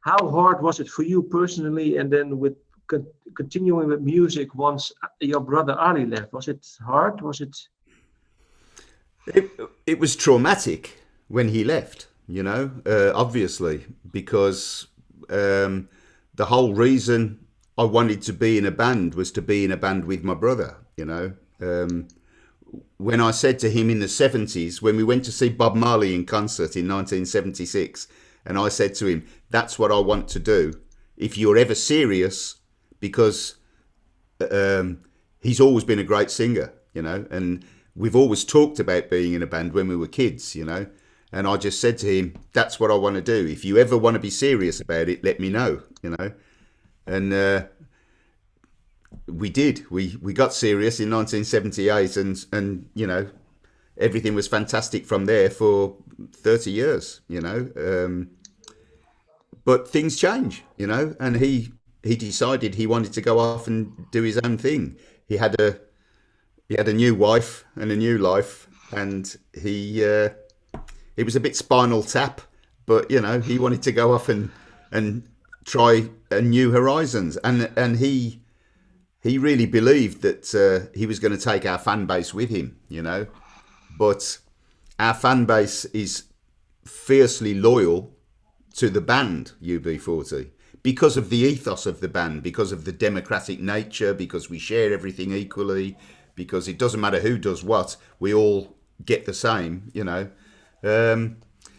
How hard was it for you personally, and then with continuing with music once your brother Ali left? Was it hard? Was it? It, it was traumatic when he left, you know, obviously, because the whole reason I wanted to be in a band was to be in a band with my brother, you know. When I said to him in the 70s, when we went to see Bob Marley in concert in 1976, and I said to him, that's what I want to do. If you're ever serious, because he's always been a great singer, you know, and we've always talked about being in a band when we were kids, you know. And I just said to him, that's what I want to do. If you ever want to be serious about it, let me know, you know. And we did. We got serious in 1978, and you know, everything was fantastic from there for 30 years, you know. But things change, you know, and he decided he wanted to go off and do his own thing. He had a new wife and a new life, and it was a bit Spinal Tap, but you know, he wanted to go off and try new horizons, and he really believed that he was going to take our fan base with him, you know. But our fan base is fiercely loyal to the band UB40 because of the ethos of the band, because of the democratic nature, because we share everything equally, because it doesn't matter who does what, we all get the same, you know.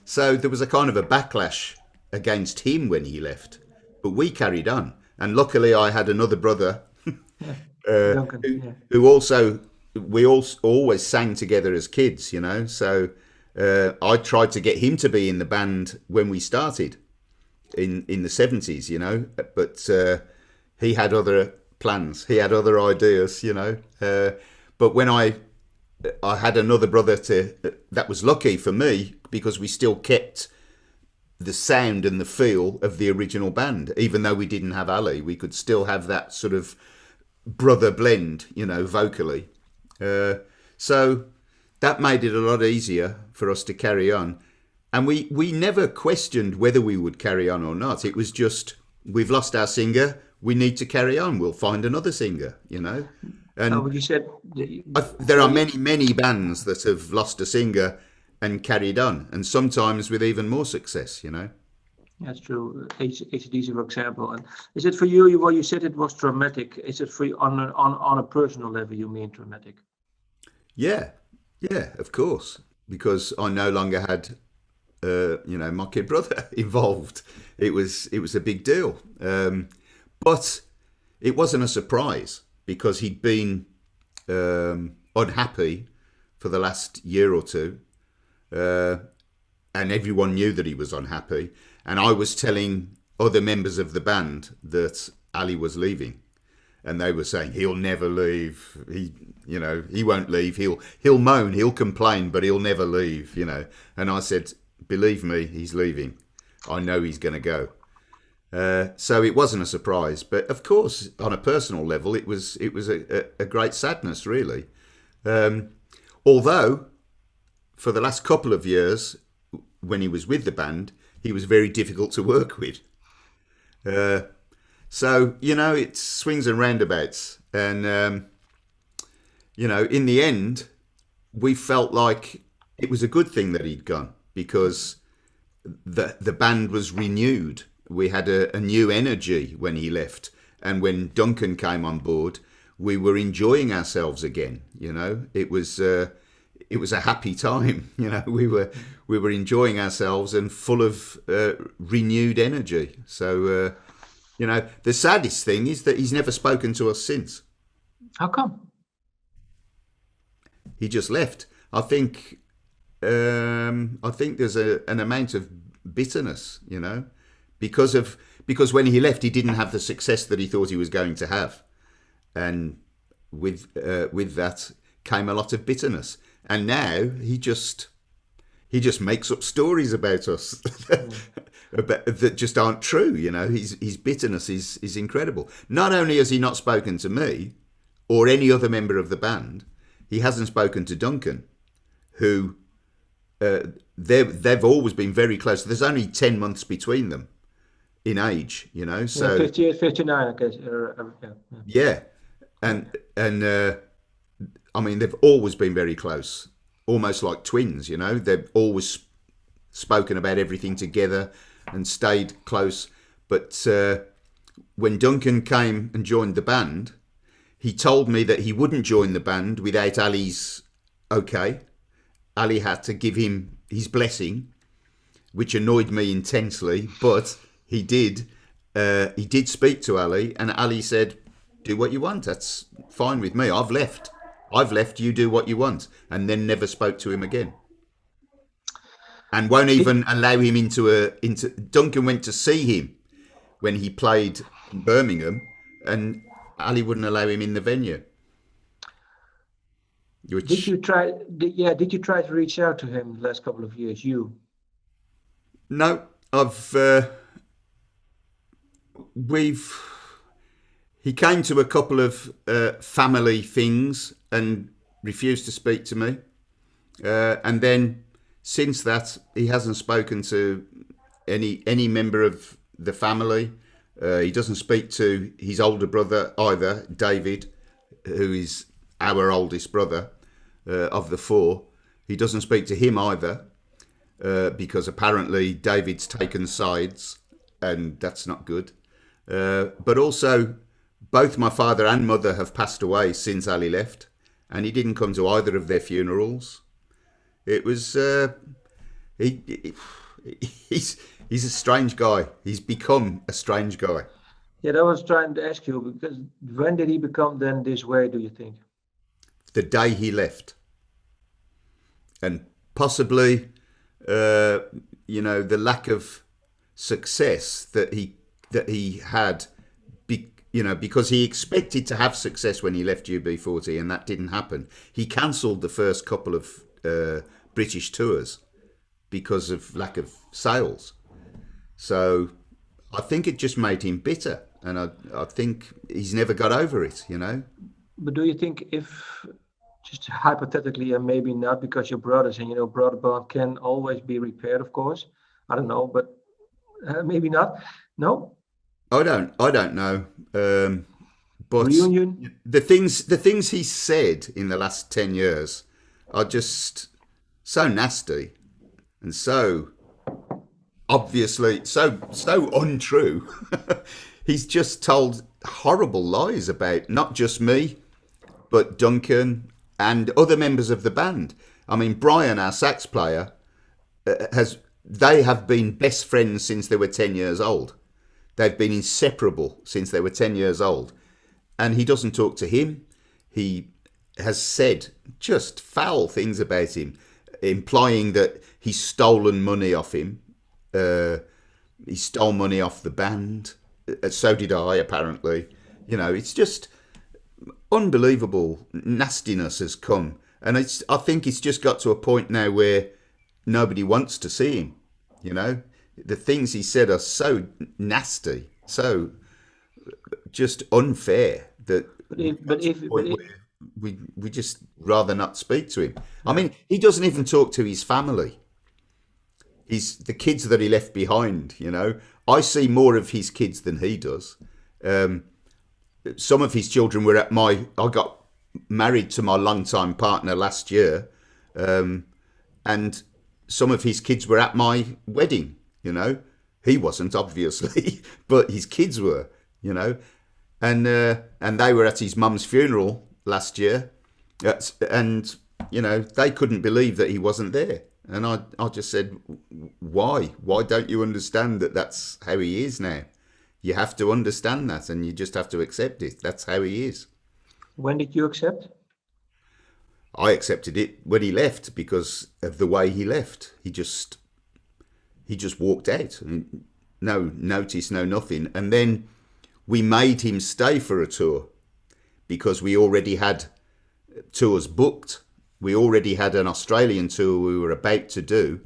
So there was a kind of a backlash against him when he left, but we carried on, and luckily I had another brother Duncan, yeah. who also, we all always sang together as kids, you know. So I tried to get him to be in the band when we started in the 70s, you know, but he had other plans, he had other ideas, you know. But when I had another brother that was lucky for me, because we still kept the sound and the feel of the original band. Even though we didn't have Ali, we could still have that sort of brother blend, you know, vocally. So that made it a lot easier for us to carry on. And we never questioned whether we would carry on or not. It was just, we've lost our singer, we need to carry on. We'll find another singer, you know. And But you said there are many bands that have lost a singer and carried on, and sometimes with even more success, you know. that's true. AC/DC, for example. And is it for you? Well, you said it was traumatic. Is it for you on a personal level? You mean traumatic? Yeah, yeah, of course, because I no longer had, you know, my kid brother involved. It was a big deal, but it wasn't a surprise because he'd been unhappy for the last year or two, and everyone knew that he was unhappy. And I was telling other members of the band that Ali was leaving, and they were saying he'll never leave. He won't leave. He'll moan, he'll complain, but he'll never leave. You know. And I said, believe me, he's leaving. I know he's going to go. So it wasn't a surprise, but of course, on a personal level, it was a great sadness, really. Although, for the last couple of years, when he was with the band, he was very difficult to work with. So, you know, it swings and roundabouts. And, you know, in the end, we felt like it was a good thing that he'd gone because the band was renewed. We had a new energy when he left. And when Duncan came on board, we were enjoying ourselves again. You know, it was a happy time. You know, we were enjoying ourselves and full of renewed energy. So, you know, the saddest thing is that he's never spoken to us since. How come? He just left. I think there's an amount of bitterness, you know, because when he left, he didn't have the success that he thought he was going to have, and with that came a lot of bitterness. And now he just makes up stories about us that just aren't true. You know, his bitterness is incredible. Not only has he not spoken to me or any other member of the band, he hasn't spoken to Duncan, who they've always been very close. There's only 10 months between them in age, you know. Yeah, So 58, 59, I guess. Yeah, yeah. yeah, and I mean they've always been very close, almost like twins, you know. They've always spoken about everything together and stayed close. But when Duncan came and joined the band, he told me that he wouldn't join the band without Ali's okay. Ali had to give him his blessing, which annoyed me intensely, but he did. He did speak to Ali, and Ali said, "Do what you want. That's fine with me. I've left. I've left. You do what you want," and then never spoke to him again. And won't even allow him into. Duncan went to see him when he played in Birmingham, and Ali wouldn't allow him in the venue. Did you try? Did you try to reach out to him the last couple of years? No, he came to a couple of family things and refused to speak to me, and then since that he hasn't spoken to any member of the family. He doesn't speak to his older brother either, David, who is our oldest brother of the four. He doesn't speak to him either because apparently David's taken sides, and that's not good. But also, both my father and mother have passed away since Ali left, and he didn't come to either of their funerals. It was he's a strange guy. He's become a strange guy. Yeah, I was trying to ask you, because when did he become then this way, do you think? The day he left, and possibly, the lack of success that he had, because he expected to have success when he left UB40, and that didn't happen. He cancelled the first couple of British tours because of lack of sales. So I think it just made him bitter, and I think he's never got over it, you know. But do you think, if, just hypothetically, and maybe not, because you're brothers, and brother bond can always be repaired, of course. I don't know, but maybe not. No, I don't know. But reunion. The things he said in the last 10 years are just so nasty and so obviously so untrue. He's just told horrible lies about not just me, but Duncan and other members of the band. I mean, Brian, our sax player, they have been best friends since they were 10 years old. They've been inseparable since they were 10 years old. And he doesn't talk to him. He has said just foul things about him, implying that he's stolen money off him. He stole money off the band. So did I, apparently. It's just unbelievable nastiness has come. And I think it's just got to a point now where nobody wants to see him. The things he said are so nasty, so just unfair that we just rather not speak to him. I mean, he doesn't even talk to his family. The kids that he left behind, I see more of his kids than he does. Some of his children were I got married to my longtime partner last year, and some of his kids were at my wedding, He wasn't, obviously, but his kids were, and they were at his mum's funeral last year, and, they couldn't believe that he wasn't there. And I just said, why? Why don't you understand that that's how he is now? You have to understand that, and you just have to accept it. That's how he is. When did you accept? I accepted it when he left because of the way he left. He just walked out. No notice, no nothing. And then we made him stay for a tour because we already had tours booked. We already had an Australian tour we were about to do.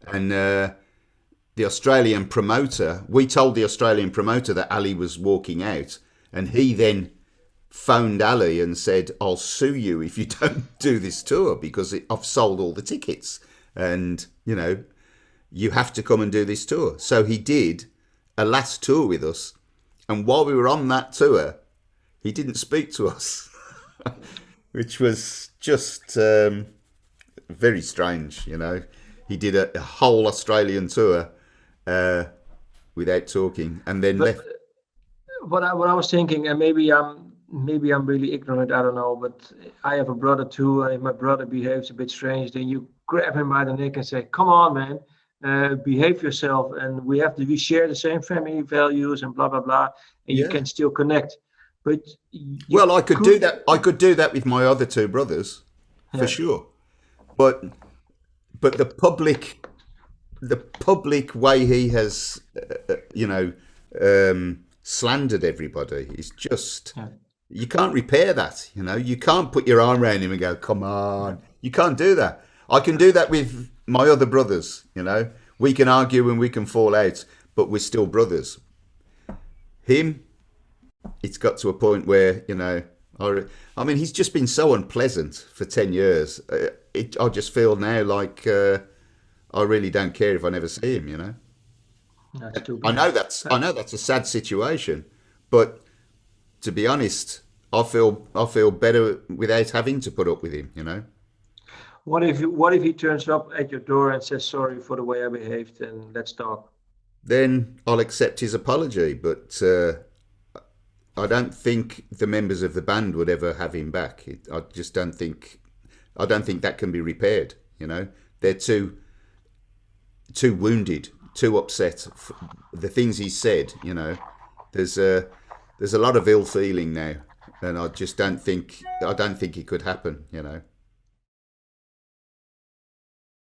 And the Australian promoter, we told the Australian promoter that Ali was walking out. And he then phoned Ali and said, I'll sue you if you don't do this tour because I've sold all the tickets. And, you have to come and do this tour. So he did. a last tour with us, and while we were on that tour, he didn't speak to us, which was just very strange. You know, he did a whole Australian tour without talking, and then But left. what I was thinking, and maybe I'm really ignorant, I don't know, but I have a brother too, and if my brother behaves a bit strange, then you grab him by the neck and say, "Come on, man, behave yourself," and we share the same family values and blah blah blah, and you Yeah. can still connect. But you Well, I could do could, that. I could do that with my other two brothers, for yeah, sure. But the public way he has, slandered everybody is just, yeah. you can't repair that. You know, you can't put your arm around him and go, "Come on." You can't do that. I can do that with my other brothers. You know, we can argue and we can fall out, but we're still brothers. Him, it's got to a point where, I mean, he's just been so unpleasant for 10 years. I just feel now like I really don't care if I never see him, you know. That's too I bad. know that's I know that's a sad situation, but to be honest, I feel better without having to put up with him, you know. What if he turns up at your door and says sorry for the way I behaved and let's talk? Then I'll accept his apology, but I don't think the members of the band would ever have him back. I just don't think. I don't think that can be repaired. You know, they're too wounded, too upset. The things he said. You know, there's a lot of ill feeling now, and I just don't think. I don't think it could happen. You know.